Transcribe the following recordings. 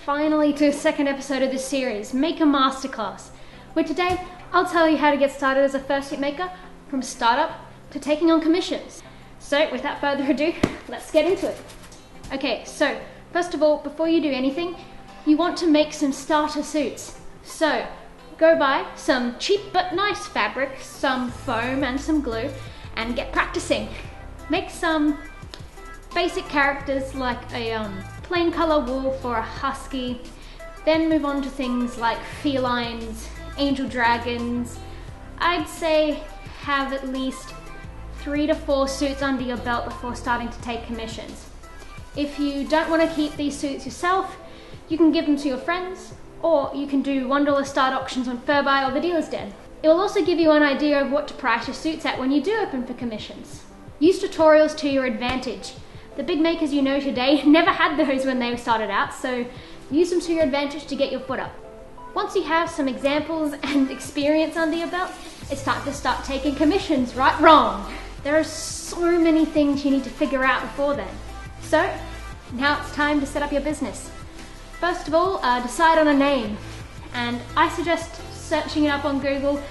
finally to the second episode of this series, Make a Masterclass, where today I'll tell you how to get started as a fursuit maker from startup to taking on commissions. So without further ado, let's get into it. Okay, so first of all, before you do anything, you want to make some starter suits. So go buy some cheap but nice fabric, some foam and some glue, and get practicing. Make some basic characters like a plain color wool for a husky, then move on to things like felines, angel dragons. I'd say have at least 3 to 4 suits under your belt before starting to take commissions. If you don't want to keep these suits yourself, you can give them to your friends, or you can do $1 start auctions on Furbuy or the Dealer's Den. It will also give you an idea of what to price your suits at when you do open for commissions. Use tutorials to your advantage. The big makers you know today never had those when they started out, so use them to your advantage to get your foot up. Once you have some examples and experience under your belt, it's time to start taking commissions, right? Wrong. There are so many things you need to figure out before then. So now it's time to set up your business. First of all, decide on a name, and I suggest searching it up on Google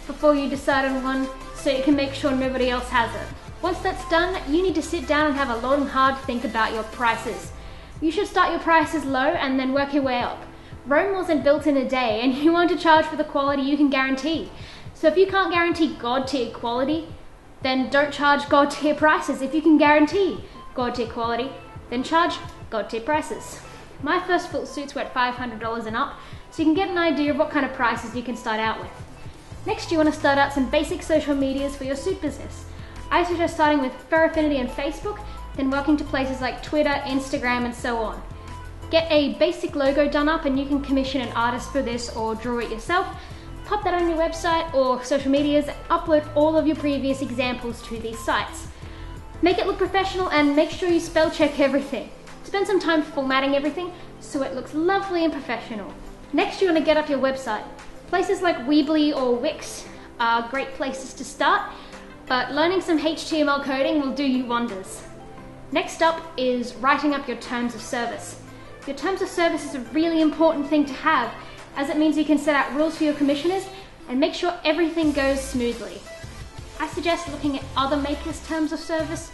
before you decide on one so you can make sure nobody else has it. Once that's done, you need to sit down and have a long hard think about your prices. You should start your prices low and then work your way up. Rome wasn't built in a day, and you want to charge for the quality you can guarantee. So if you can't guarantee God tier quality, then don't charge God tier prices. If you can guarantee God tier quality, then charge God tier prices. My first full suits were at $500 and up, so you can get an idea of what kind of prices you can start out with. Next, you want to start out some basic social medias for your suit business. I suggest starting with Fur Affinity and Facebook, then working to places like Twitter, Instagram, and so on. Get a basic logo done up and you can commission an artist for this or draw it yourself. Pop that on your website or social medias and upload all of your previous examples to these sites. Make it look professional and make sure you spell check everything. Spend some time formatting everything so it looks lovely and professional. Next, you want to get up your website. Places like Weebly or Wix are great places to start, but learning some HTML coding will do you wonders. Next up is writing up your terms of service. Your terms of service is a really important thing to have, as it means you can set out rules for your commissioners and make sure everything goes smoothly. I suggest looking at other makers' terms of service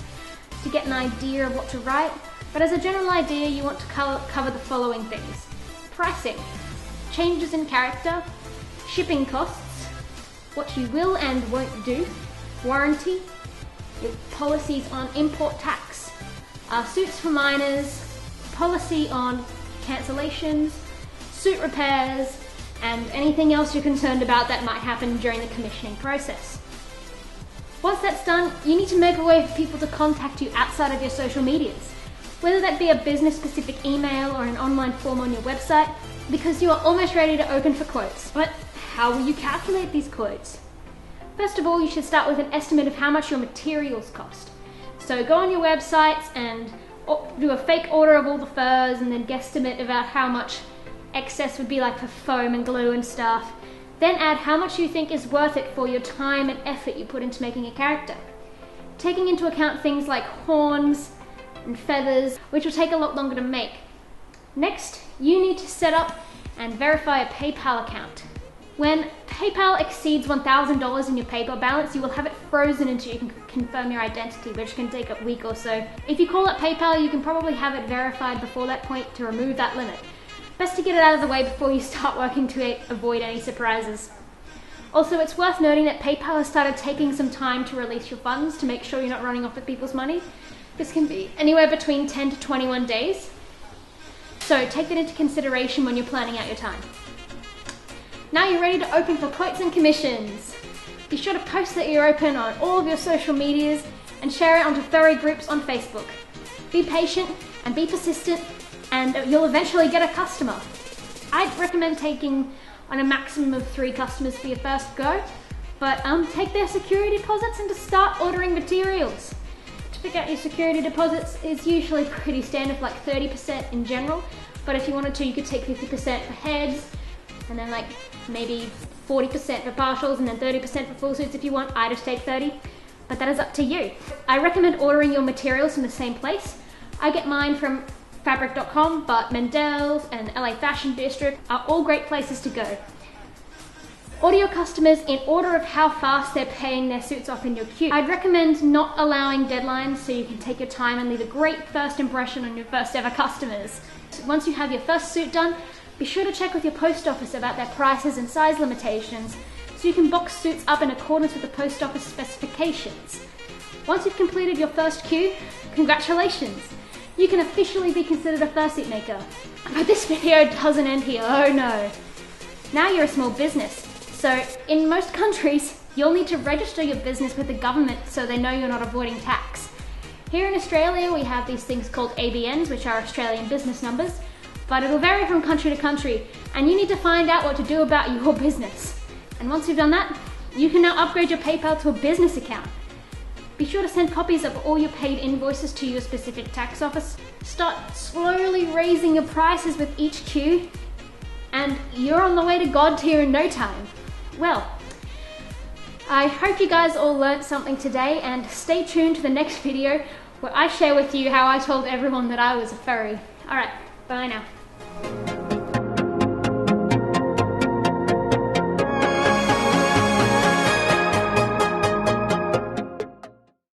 to get an idea of what to write, but as a general idea you want to cover the following things: pricing, changes in character, shipping costs, what you will and won't do, warranty, your policies on import tax, suits for minors, policy on cancellations, suit repairs, and anything else you're concerned about that might happen during the commissioning process. Once that's done, you need to make a way for people to contact you outside of your social medias, whether that be a business-specific email or an online form on your website, because you are almost ready to open for quotes. But how will you calculate these quotes? First of all, you should start with an estimate of how much your materials cost. So go on your websites and do a fake order of all the furs and then guesstimate about how much excess would be like for foam and glue and stuff. Then add how much you think is worth it for your time and effort you put into making a character. Taking into account things like horns and feathers, which will take a lot longer to make. Next, you need to set up and verify a PayPal account. When PayPal exceeds $1,000 in your PayPal balance, you will have it frozen until you can confirm your identity, which can take a week or so. If you call up PayPal, you can probably have it verified before that point to remove that limit. Best to get it out of the way before you start working to avoid any surprises. Also, it's worth noting that PayPal has started taking some time to release your funds to make sure you're not running off with people's money. This can be anywhere between 10 to 21 days. So take that into consideration when you're planning out your time. Now you're ready to open for quotes and commissions. Be sure to post that you're open on all of your social medias and share it onto furry groups on Facebook. Be patient and be persistent, and you'll eventually get a customer. I'd recommend taking on a maximum of 3 customers for your first go, but take their security deposits and to start ordering materials. To pick out your security deposits is usually pretty standard, like 30% in general, but if you wanted to, you could take 50% for heads, and then like maybe 40% for partials, and then 30% for full suits if you want. I just take 30, but that is up to you. I recommend ordering your materials from the same place. I get mine from fabric.com, but Mendel's and LA Fashion District are all great places to go. Order your customers in order of how fast they're paying their suits off in your queue. I'd recommend not allowing deadlines so you can take your time and leave a great first impression on your first ever customers. Once you have your first suit done, be sure to check with your post office about their prices and size limitations so you can box suits up in accordance with the post office specifications. Once you've completed your first queue, congratulations! You can officially be considered a fursuit maker. But this video doesn't end here, oh no. Now you're a small business. So in most countries, you'll need to register your business with the government so they know you're not avoiding tax. Here in Australia, we have these things called ABNs, which are Australian business numbers, but it'll vary from country to country, and you need to find out what to do about your business. And once you've done that, you can now upgrade your PayPal to a business account. Be sure to send copies of all your paid invoices to your specific tax office. Start slowly raising your prices with each queue, and you're on the way to God tier in no time. Well, I hope you guys all learnt something today, and stay tuned to the next video where I share with you how I told everyone that I was a furry. Alright, bye now.